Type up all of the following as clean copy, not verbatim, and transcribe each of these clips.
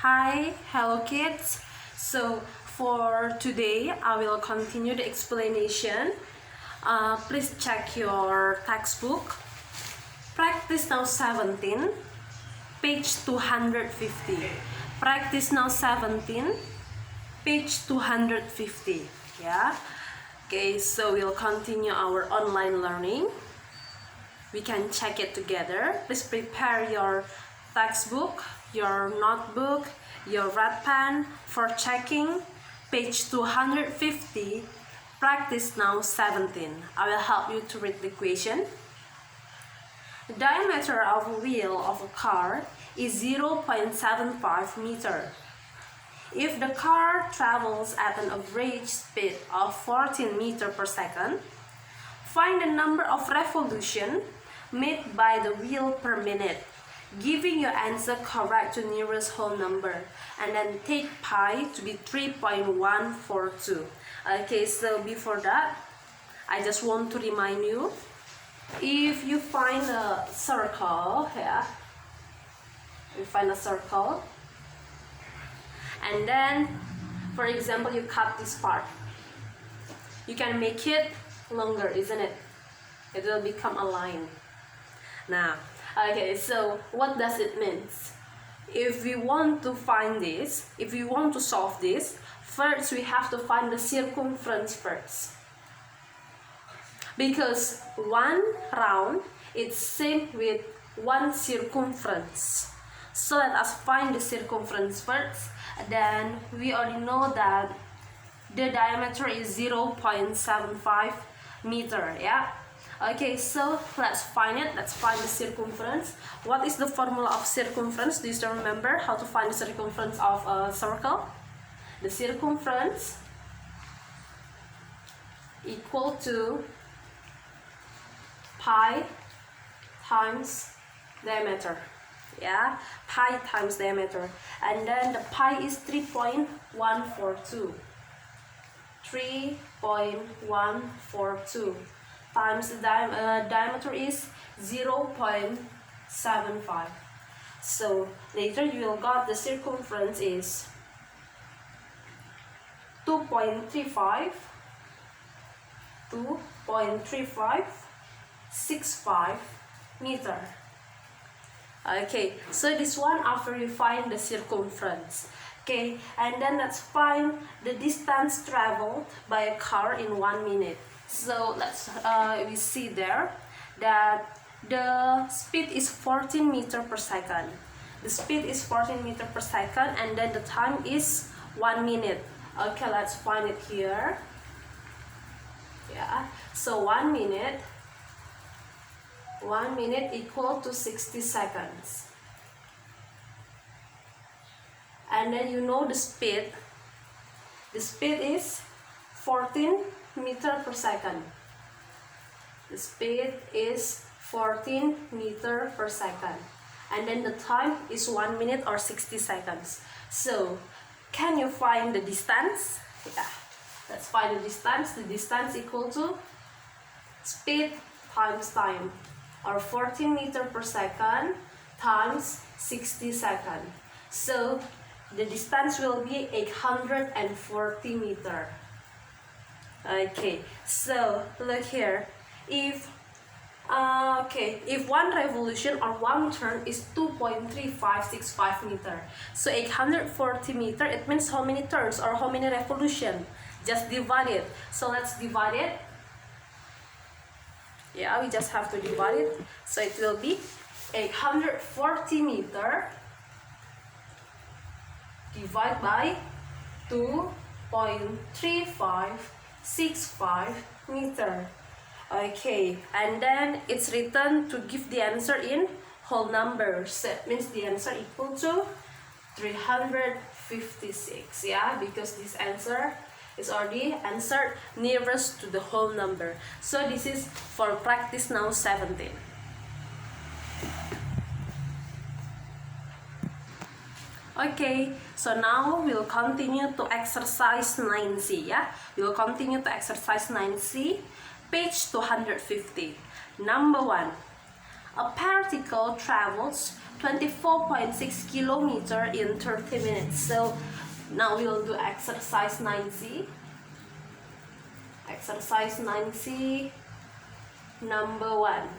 Hi, hello kids. So for today, I will continue the explanation. Please check your textbook. Practice Now 17, page 250. Practice Now 17, page 250. Yeah. Okay, so we'll continue our online learning. We can check it together. Please prepare your textbook, your notebook, your red pen for checking page 250. Practice Now 17. I will help you to read the question. The diameter of a wheel of a car is 0.75 meter. If the car travels at an average speed of 14 meters per second, find the number of revolutions made by the wheel per minute, giving your answer correct to nearest whole number, and then take pi to be 3.142. Okay, so before that, I just want to remind you, if you find a circle here, and then, for example, you cut this part, you can make it longer, isn't it? It will become a line. Now, okay, so what does it mean? If we want to find this, if we want to solve this, first we have to find the circumference first. Because one round is same with one circumference. So let us find the circumference first. Then we already know that the diameter is 0.75 meter, yeah? Okay, so let's find it. Let's find the circumference. What is the formula of circumference? Do you still remember how to find the circumference of a circle? The circumference equal to pi times diameter. Yeah, pi times diameter. And then the pi is 3.142. 3.142 times the diameter is 0.75. So later you will got the circumference is 2.3565 meter. Okay, so this one after we find the circumference. Okay, and then let's find the distance traveled by a car in 1 minute. So let's we see there that the speed is 14 meters per second. The speed is 14 meters per second, and then the time is 1 minute. Okay, let's find it here. Yeah, so 1 minute equal to 60 seconds. And then you know the speed. The speed is 14 meters per second. The speed is 14 meters per second. And then the time is 1 minute or 60 seconds. So, can you find the distance? Yeah. Let's find the distance. The distance equal to speed times time, or 14 meters per second times 60 seconds. So, the distance will be 840 meters. Okay, so look here. If one revolution or one turn is 2.3565 meters, so 840 meters, it means how many turns or how many revolutions? Just divide it. So let's divide it. Yeah, we just have to divide it. So it will be 840 meters divided by 2.3565 meter. Okay, and then it's written to give the answer in whole numbers. That means the answer equal to 356. Yeah, because this answer is already answered nearest to the whole number. So this is for practice now 17. Okay, so now we'll continue to exercise 9C, yeah? We'll continue to exercise 9C, page 250. Number 1. A particle travels 24.6 kilometers in 30 minutes. So now we will do exercise 9C. Exercise 9C, number 1.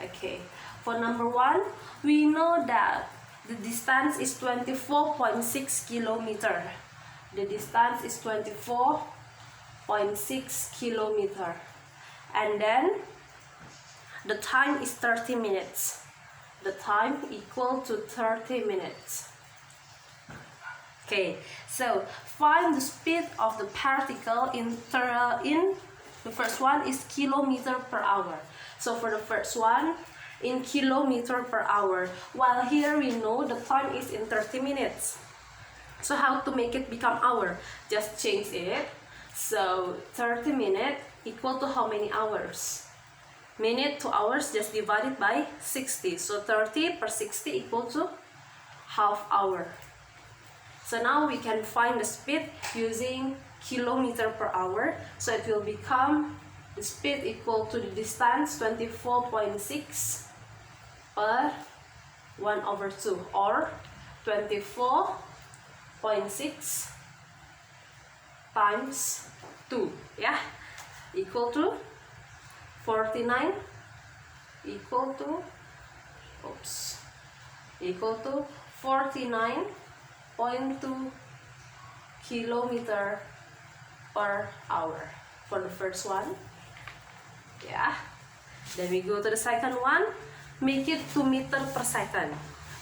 Okay, for number 1, we know that the distance is 24.6 kilometers. The distance is 24.6 kilometers. And then the time is 30 minutes. The time equal to 30 minutes. Okay, so find the speed of the particle in the first one is kilometer per hour. So for the first one, in kilometer per hour. While here we know the time is in 30 minutes. So how to make it become hour? Just change it. So 30 minutes equal to how many hours? Minute to hours, just divide it by 60. So 30 per 60 equal to half hour. So now we can find the speed using kilometer per hour. So it will become the speed equal to the distance 24.6 per 1/2, or 24.6 times 2, yeah, equal to 49, equal to 49.2 kilometer per hour for the first one. Yeah, then we go to the second one, make it to meter per second.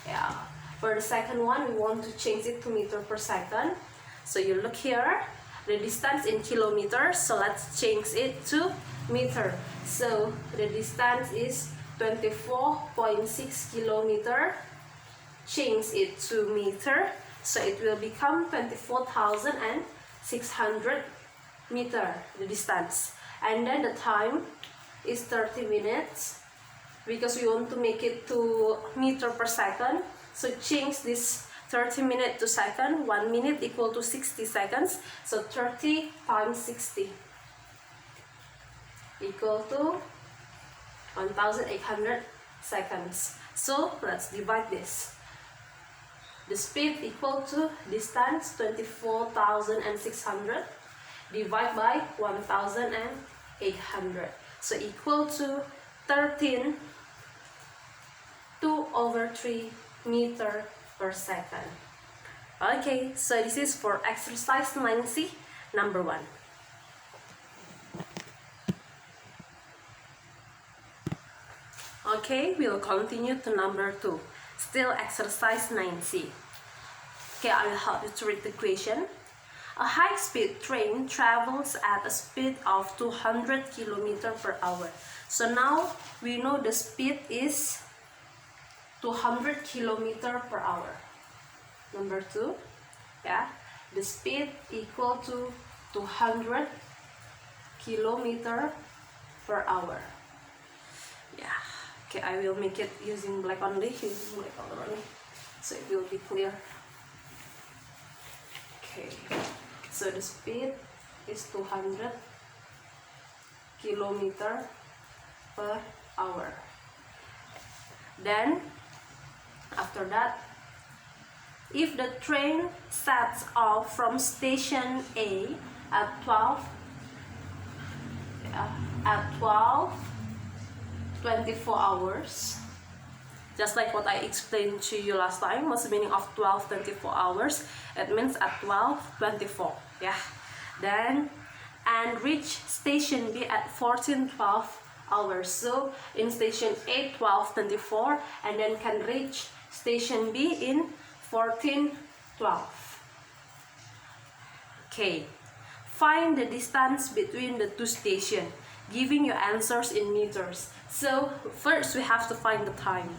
Yeah, for the second one we want to change it to meter per second. So you look here, the distance in kilometers, so let's change it to meter. So the distance is 24.6 kilometer. Change it to meter, so it will become 24,600 meter, the distance. And then the time is 30 minutes, because we want to make it to meter per second. So change this 30 minutes to second. 1 minute equal to 60 seconds. So 30 times 60 equal to 1,800 seconds. So let's divide this. The speed equal to distance 24,600 divided by 1,800. So equal to 2/3 meter per second. Okay, so this is for exercise 9C, number 1. Okay, we'll continue to number 2. Still exercise 9C. Okay, I will help you to read the question. A high-speed train travels at a speed of 200 km per hour. So now we know the speed is 200 km per hour. Number 2, yeah, the speed equal to 200 km per hour. Yeah. Okay, I will make it using black only, so it will be clear. Okay, so the speed is 200 km per hour. Then, after that, if the train sets off from station A at 24 hours, just like what I explained to you last time. What's the meaning of 24 hours? It means at 12:24, yeah. Then, and reach station B at 14:12 hours. So in station A 12:24, and then can reach station B in 14:12. Okay, find the distance between the two stations, giving your answers in meters. So first we have to find the time.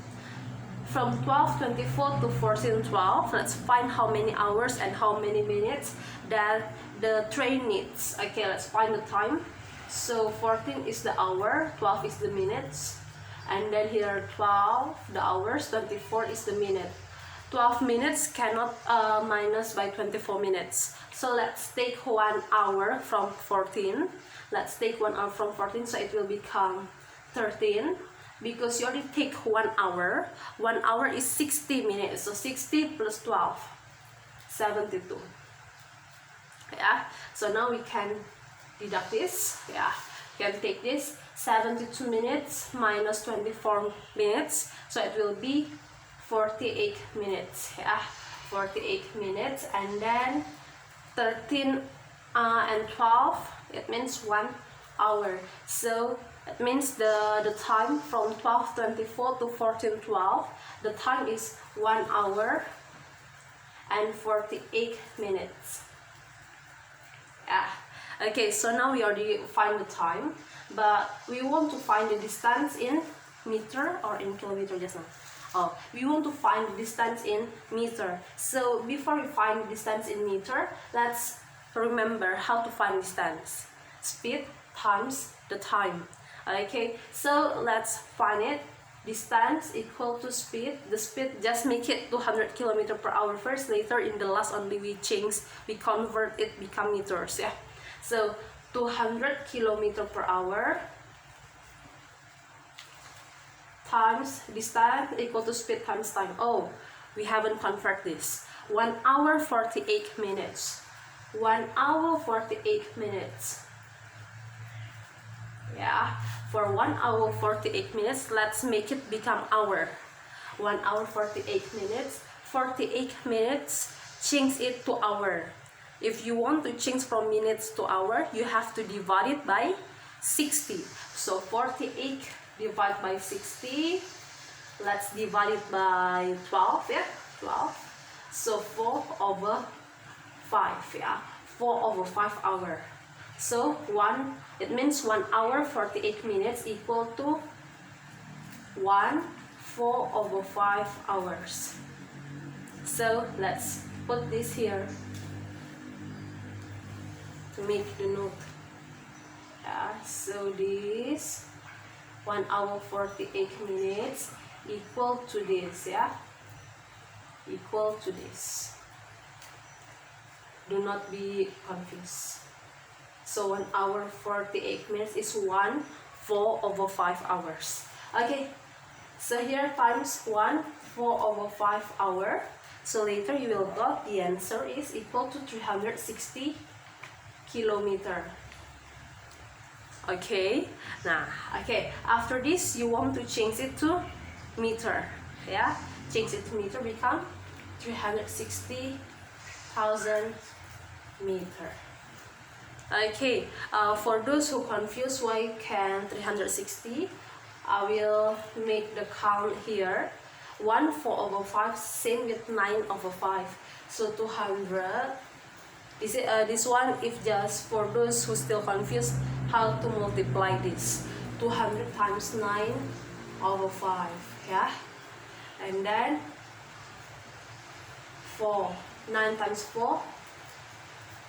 From 12:24 to 14:12, let's find how many hours and how many minutes that the train needs. Okay, let's find the time. So 14 is the hour, 12 is the minutes, and then here 12 the hours, 24 is the minute. 12 minutes cannot minus by 24 minutes. So let's take 1 hour from 14. Let's take 1 hour from 14, so it will become 13. because you already take 1 hour. 1 hour is 60 minutes. So 60 plus 12, 72. Yeah. So now we can deduct this. Yeah. You can take this 72 minutes minus 24 minutes. So it will be 48 minutes. Yeah. 48 minutes, and then 13 and 12, it means 1 hour. So it means the time from 12:24 to 14:12, the time is 1 hour and 48 minutes. Yeah. Okay, so now we already find the time, but we want to find the distance in meter or in kilometer just now. Oh, we want to find the distance in meter. So before we find the distance in meter, let's remember how to find distance. Speed times the time. Okay, so let's find it. Distance equal to speed. The speed, just make it 200 km per hour first. Later in the last only we convert it become meters. Yeah. So 200 km per hour times distance equal to speed times time. Oh, we haven't convert this. 1 hour 48 minutes. 1 hour 48 minutes. Yeah, for 1 hour 48 minutes, let's make it become hour. 1 hour 48 minutes. 48 minutes, change it to hour. If you want to change from minutes to hour, you have to divide it by 60. So 48 divided by 60, let's divide it by 12, yeah, 12. So 4 over 5, yeah, 4 over 5 hour. So it means 1 hour 48 minutes equal to 4 over 5 hours. So let's put this here to make the note. Yeah, so this 1 hour 48 minutes equal to this, yeah, equal to this. Do not be confused. So 1 hour 48 minutes is 4 over 5 hours. Okay, so here times 4 over 5 hour. So later you will got the answer is equal to 360 kilometer. Okay, now, okay, after this you want to change it to meter. Yeah, change it to meter, become 360,000 meter. Okay, for those who confused why can 360, I will make the count here. 4 over 5, same with 9 over 5. So 200. This one, if just for those who still confused, how to multiply this. 200 times 9 over 5, yeah? And then 4. 9 times 4,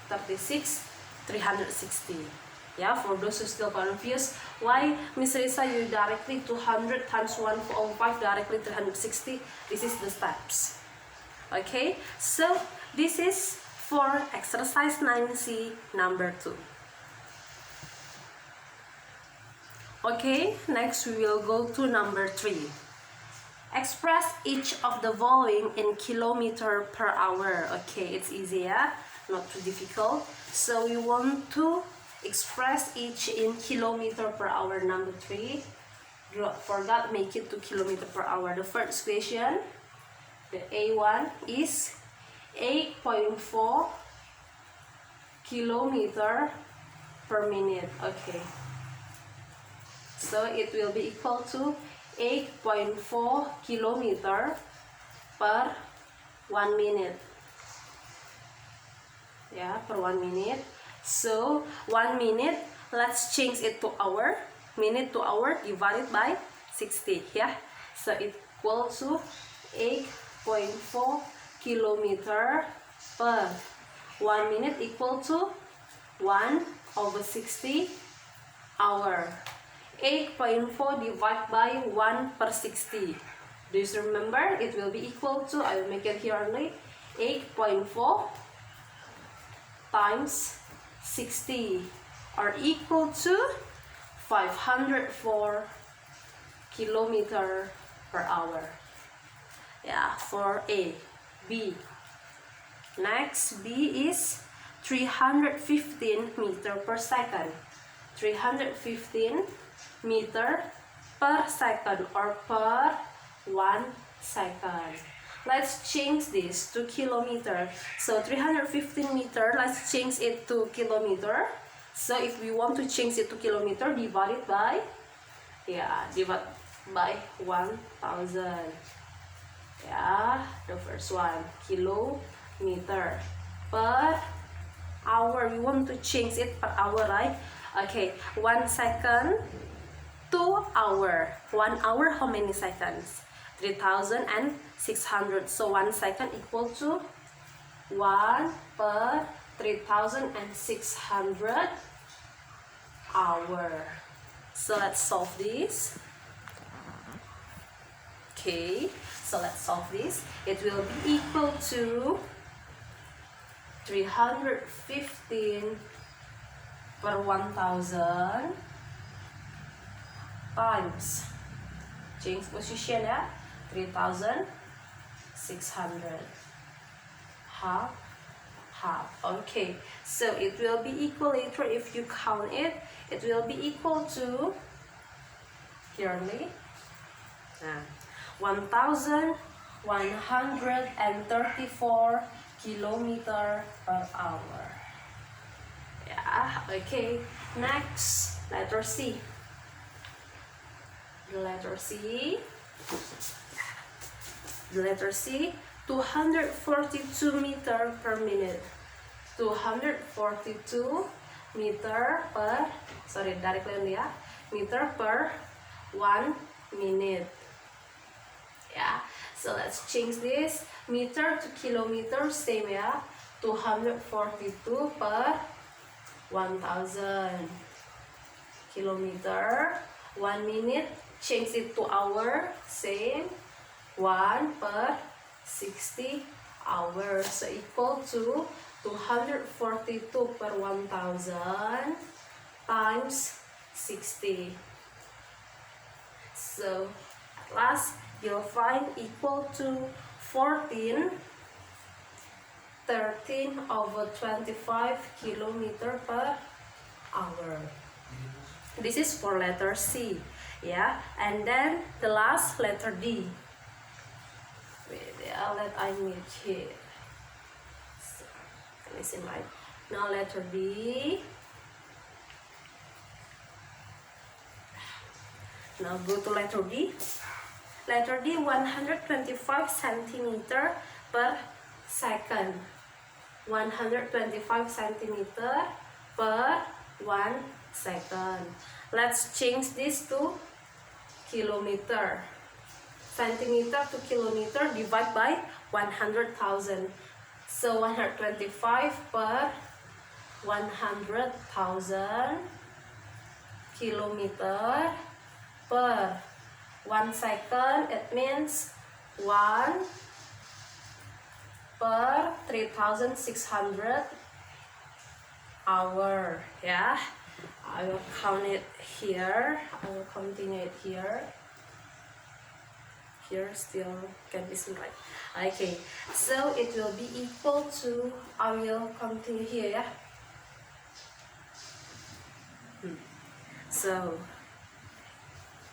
36, 360. Yeah, for those who still confused, why Miss Risa you directly 200 times 1 over 5 directly 360? This is the steps. Okay, so this is for exercise 9C number 2. Okay, next we will go to number 3. Express each of the following in kilometer per hour. Okay, it's easy, yeah? Not too difficult. So we want to express each in kilometer per hour. Number 3. For that, make it to kilometer per hour. The first question, the A1 is 8.4 kilometer per minute. Okay. So it will be equal to 8.4 kilometer per 1 minute. Yeah, per 1 minute. So 1 minute, let's change it to hour. Minute to hour divided by 60. Yeah, so it equals to 8.4 kilometer per 1 minute equal to 1 over 60 hour. 8.4 divided by 1 per 60. Do you remember? It will be equal to, I will make it here only, 8.4 times 60 are equal to 504 kilometer per hour. Yeah, for A. B. Next, B is 315 meter per second. 315 meter per second or per 1 second. Let's change this to kilometer. So 315 meter, let's change it to kilometer. So if we want to change it to kilometer, divide it by, divide by 1000. Yeah, the first one, kilometer per hour. We want to change it per hour, right? Okay, 1 second to hour. 1 hour, how many seconds? 3600. So 1 second equal to 1 per 3600 hour. So let's solve this. Okay, so let's solve this. It will be equal to 315 per 1000 times, change position, 3600, half. Okay, so it will be equal later if you count it. It will be equal to yearly 1134 kilometer per hour. Yeah, okay. Next, letter C. The letter C. The letter C, 242 meter per minute. 242 meter per, directly only, meter per 1 minute. Yeah, so let's change this meter to kilometer, same, 242 per 1000 kilometer. 1 minute, change it to hour, same, 1 per 60 hours, so equal to 242 per 1000 times 60. So at last you'll find equal to 13/25 kilometer per hour. This is for letter C, yeah. And then the last, letter D. Wait, let I make here. So, listen, right? Now letter D. Now go to letter D. Letter D, 125 centimeter per second. 125 centimeter per 1 second. Let's change this to kilometer. Centimeter to kilometer, divide by 100,000. So 125 per 100,000 kilometer per 1 second. It means 1 per 3600 hour. Yeah, I will count it here. I will continue it here. Here still can be seen, right? Okay, so it will be equal to, I will continue here, yeah. So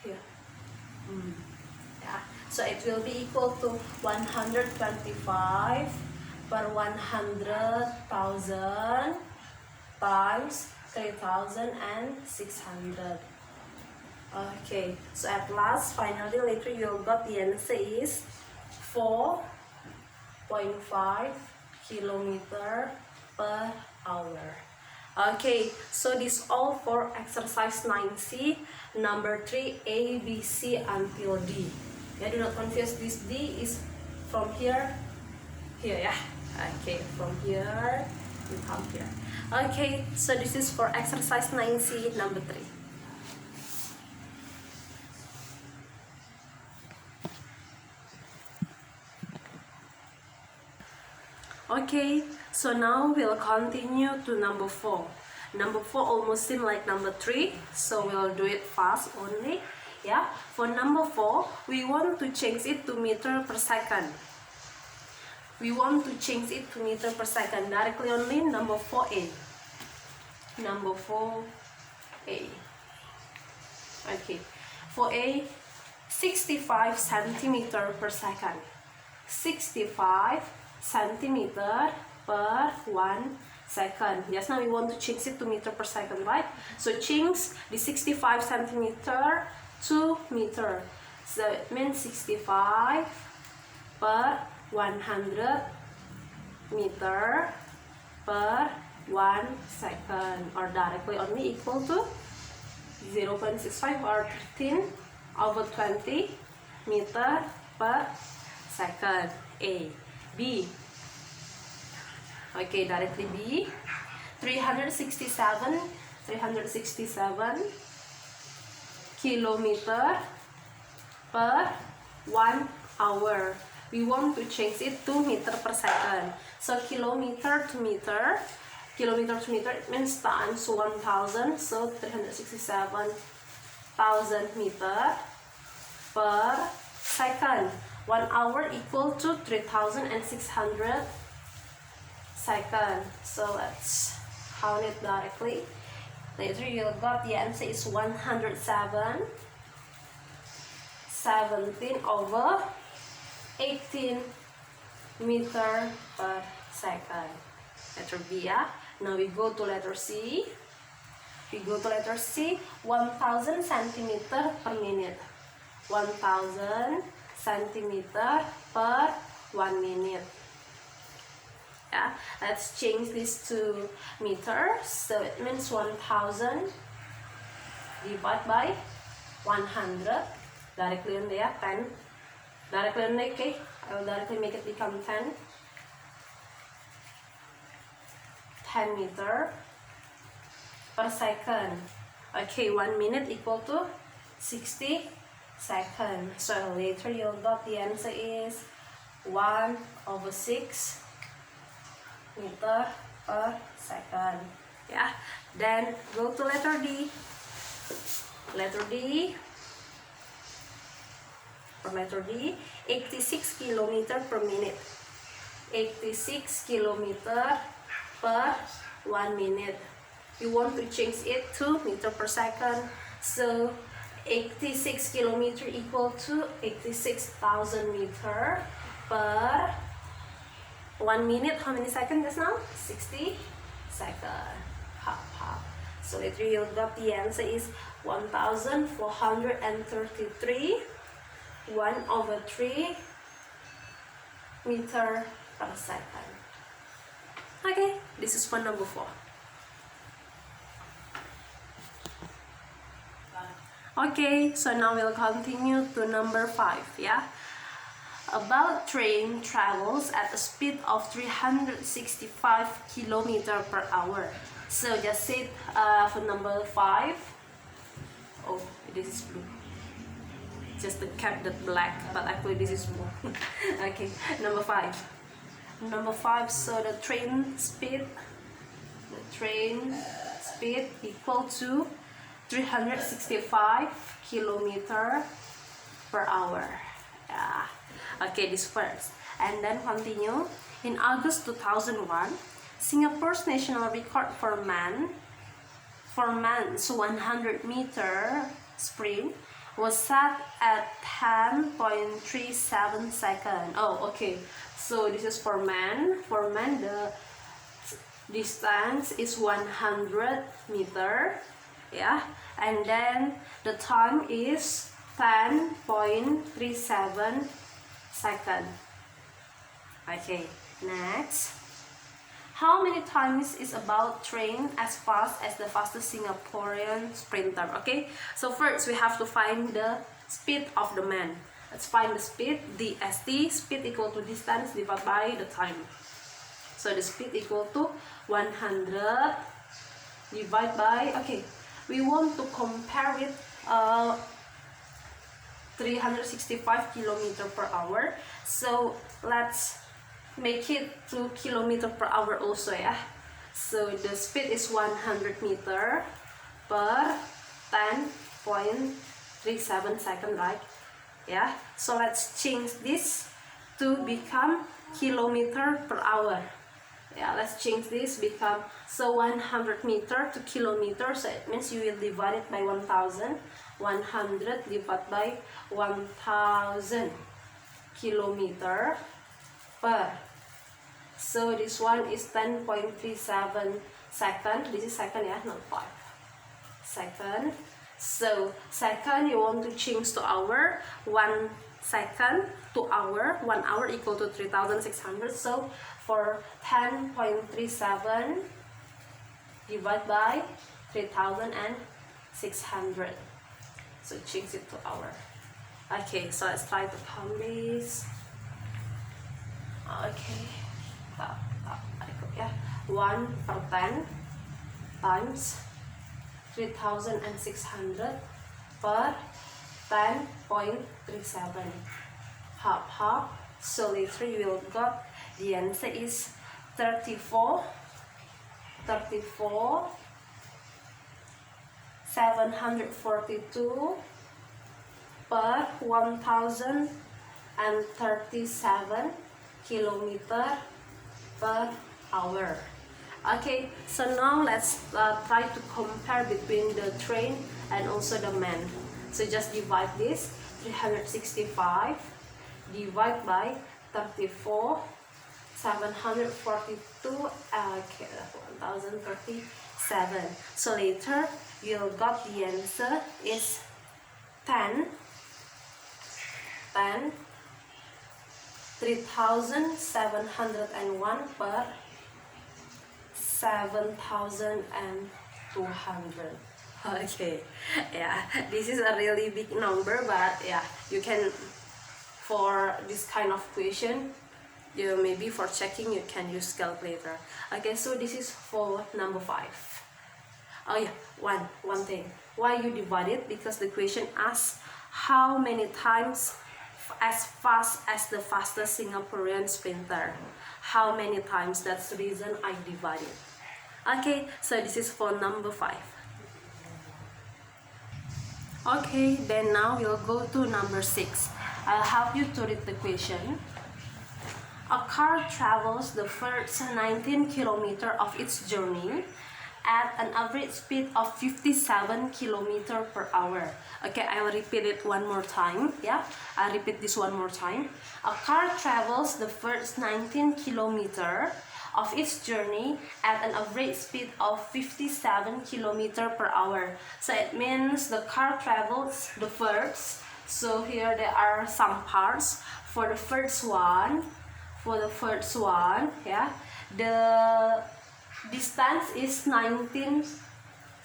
here, yeah. So it will be equal to 125 per 100,000 times 3600. Okay, so at last, finally, later you'll got the answer is 4.5 kilometer per hour. Okay, so this all for exercise 9C, number 3, A, B, C until D. Yeah, do not confuse, this D is from here, yeah. Okay, from here, you come here. Okay, so this is for exercise 9C, number 3. Okay, so now we'll continue to number 4. Number 4 almost seems like number 3, so we'll do it fast only. Yeah, for number 4, we want to change it to meter per second. We want to change it to meter per second directly only number 4A. Number 4A. Okay, 4A, 65 centimeter per second. 65 centimeter per 1 second. Just now we want to change it to meter per second, right? So change the 65 centimeter to meter. So it means 65 per 100 meter per 1 second, or directly only equal to 0.65 or 13/20 meter per second. A. B. Okay, directly B. 367 kilometer per 1 hour. We want to change it to meter per second. So kilometer to meter, it means times 1000. So 367,000 meter per second. 1 hour equal to 3,600 seconds. So let's count it directly. Later you got the answer is 107 17/18 meter per second. Letter B, yeah. Now we go to letter C. 1000 centimeter per minute. 1000 centimeter per 1 minute. Yeah, let's change this to meters. So it means 1000 divided by 100. Directly on there, 10. Directly on there, okay. I will directly make it become 10. 10 meter per second. Okay, 1 minute equal to 60 seconds. So later you'll got the answer is 1/6 meter per second. Yeah. Then go to letter D. Letter D. For letter D, 86 kilometer per minute. 86 kilometer per 1 minute. You want to change it to meter per second. So 86 kilometer equal to 86,000 meter per 1 minute. How many seconds just now? 60 seconds. Half. So later you got the answer is 1,433 1/3 meter per second. Okay, this is for number 4. Okay, so now we'll continue to number 5. Yeah, about train travels at a speed of 365 kilometer per hour. So just sit for number 5. Oh, this is blue. Just the cap that black, but actually this is blue. Okay, number 5. Number 5. So the train speed equal to 365 kilometer per hour. Yeah. Okay, this first, and then continue. In August 2001, Singapore's national record for men's 100 meter sprint was set at 10.37 seconds. Oh, okay. So this is for men. For men, the distance is 100 meter. Yeah, and then the time is 10.37 seconds. Okay, next. How many times is about train as fast as the fastest Singaporean sprinter? Okay, so first we have to find the speed of the man. Let's find the speed. The ST, speed equal to distance divided by the time. So the speed equal to 100 divided by, okay, we want to compare with 365 kilometer per hour. So let's make it to kilometer per hour also, yeah. So the speed is 100 meter per 10.37 37 seconds, right? Yeah, so let's change this to become kilometer per hour. Yeah, let's change this become, so 100 meter to kilometer, so it means you will divide it by 1000. 100 divided by 1000 kilometer per, so this one is 10.37 second. This is second, yeah, not 5 second. So second you want to change to hour, 1 second to hour, 1 hour equal to 3600. So for 10.37 divided by 3600, so change it to hour. Okay, so let's try to count this. Okay, yeah, 1 per 10 times 3600 per 10.37, half. So later you will got the answer is 742 per 1037 kilometer per hour. Okay, so now let's try to compare between the train and also the man. So just divide this, 365 divide by 34, 742, okay, 1037. So later you'll got the answer is 3701 per 7200. Okay, yeah, this is a really big number, but yeah, you can, for this kind of question, you maybe for checking you can use calculator. Okay, so this is for number 5. Oh yeah, one thing, why you divide it, because the question asks how many times as fast as the fastest Singaporean sprinter. How many times, that's the reason I divide it. Okay, so this is for number 5. Okay, then now we'll go to number 6. I'll help you to read the question. A car travels the first 19 kilometers of its journey at an average speed of 57 kilometers per hour. Okay, I will repeat it one more time. Yeah, I'll repeat this one more time. A car travels the first 19 kilometers of its journey at an average speed of 57 kilometers per hour. So it means the car travels the first. So here there are some parts. For the first one, yeah, the distance is 19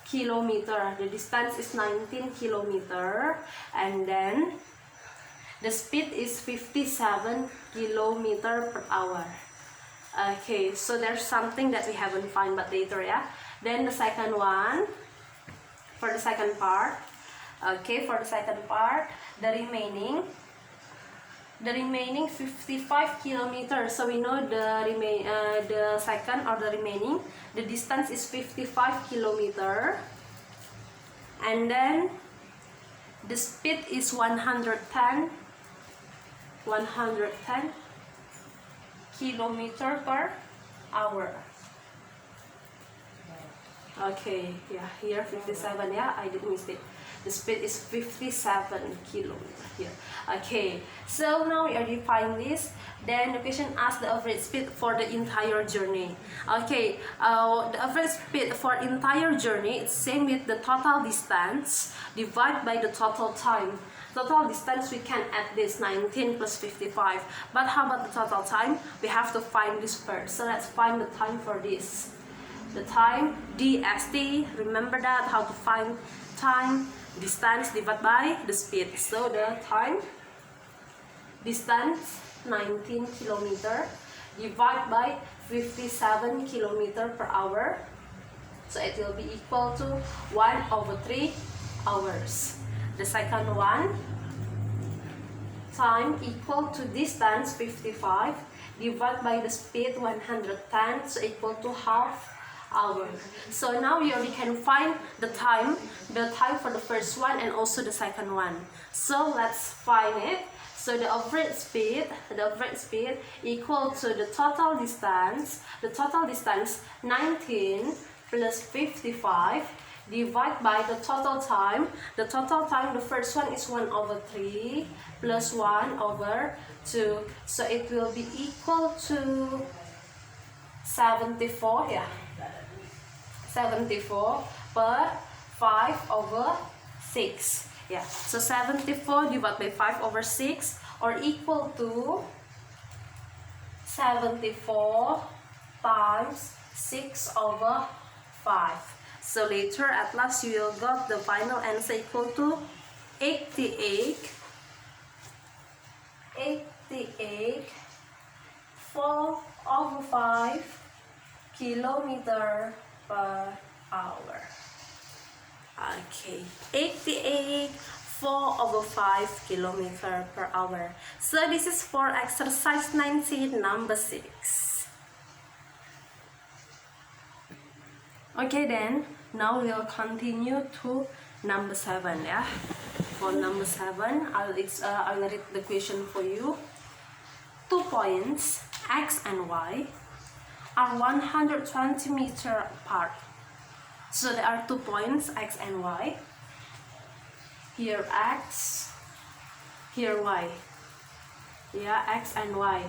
kilometer. The distance is 19 kilometer, and then the speed is 57 kilometer per hour. Okay, so there's something that we haven't found, but later, yeah. Then the second one, for the second part, okay, for the second part, the remaining 55 kilometers. So we know the second, or the remaining, the distance is 55 kilometers, and then the speed is 110 kilometer per hour. Okay, yeah, here 57, yeah, I did mistake. The speed is 57 kilometers here. Okay, so now we already find this. Then the question asks the average speed for the entire journey. Okay, the average speed for entire journey is same with the total distance divided by the total time. Total distance, we can add this 19 plus 55. But how about the total time? We have to find this first. So let's find the time for this. The time, DST, remember that, how to find time, distance divided by the speed. So the time, distance, 19 kilometer, divided by 57 kilometer per hour. So it will be equal to 1/3 hours. The second one, time equal to distance 55 divided by the speed 110, so equal to half hour. So now we already can find the time for the first one and also the second one. So let's find it. So the average speed equal to the total distance. The total distance 19 plus 55 divided by the total time. The total time, the first one is 1/3 plus 1/2. So it will be equal to 74, yeah. 74 per 5/6. Yeah, so 74 divided by 5/6 or equal to 74 times 6/5. So later at last you will got the final answer equal to 88 4/5 kilometer per hour. Okay, 88 4/5 kilometer per hour. So this is for exercise 19 number 6. Okay, then now we'll continue to number 7. Yeah, for number 7 I'll read the question for you. 2 points X and Y are 120 meters apart. So there are 2 points X and Y. Here X, here Y. Yeah, X and Y.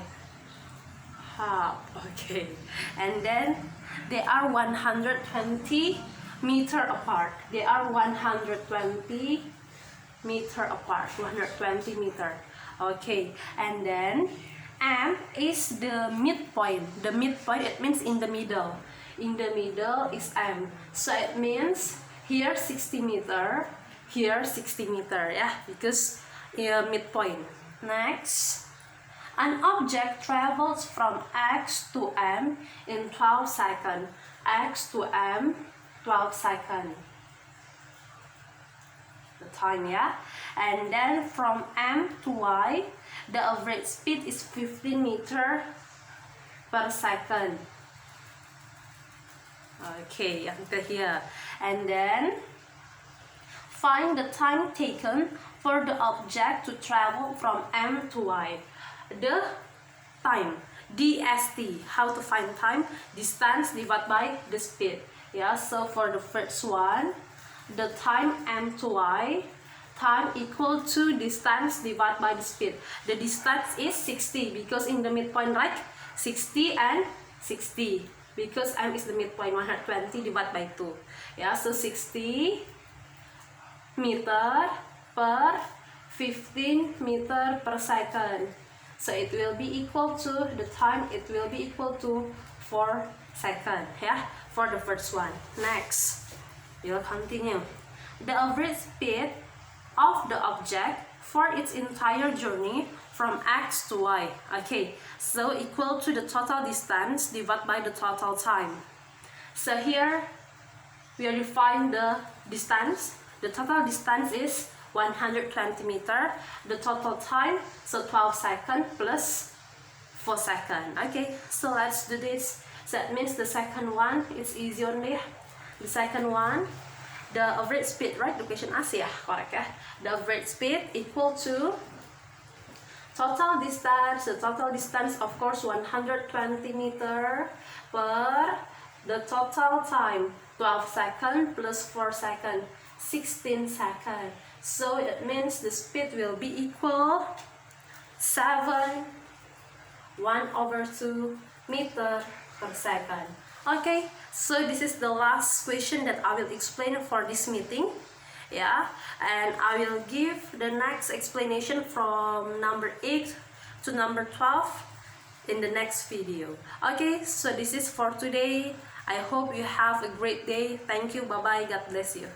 Okay. And then they are 120 meters apart. They are 120 meters apart. 120 meters. Okay. And then M is the midpoint. The midpoint, it means in the middle. In the middle is M. So it means here 60 meters, here 60 meters, yeah, because midpoint. Next, an object travels from X to M in 12 seconds. X to M, 12 seconds. The time, yeah. And then from M to Y, the average speed is 15 meters per second. Okay, until here. And then find the time taken for the object to travel from M to Y. The time, DST, how to find time? Distance divided by the speed. Yeah, so for the first one, the time M to Y, time equal to distance divided by the speed. The distance is 60 because in the midpoint, right? 60 and 60. Because M is the midpoint, 120 divided by 2. Yeah, so 60 meter per 15 meter per second. So it will be equal to, the time it will be equal to 4 seconds. Yeah, for the first one. Next, we'll continue. The average speed of the object for its entire journey from X to Y. Okay, so equal to the total distance divided by the total time. So here we are defining the distance. The total distance is 120 meters. The total time, so 12 seconds plus 4 seconds. Okay, so let's do this. So that means the second one is easy only. The second one, the average speed, right? The question asks, yeah, correct. Yeah? The average speed equal to total distance. The total distance, of course, 120 meters per the total time, 12 seconds plus 4 seconds, 16 seconds. So it means the speed will be equal 1/2 meter per second. Okay, so this is the last question that I will explain for this meeting. Yeah, and I will give the next explanation from number 8 to number 12 in the next video. Okay, so this is for today. I hope you have a great day. Thank you. Bye bye. God bless you.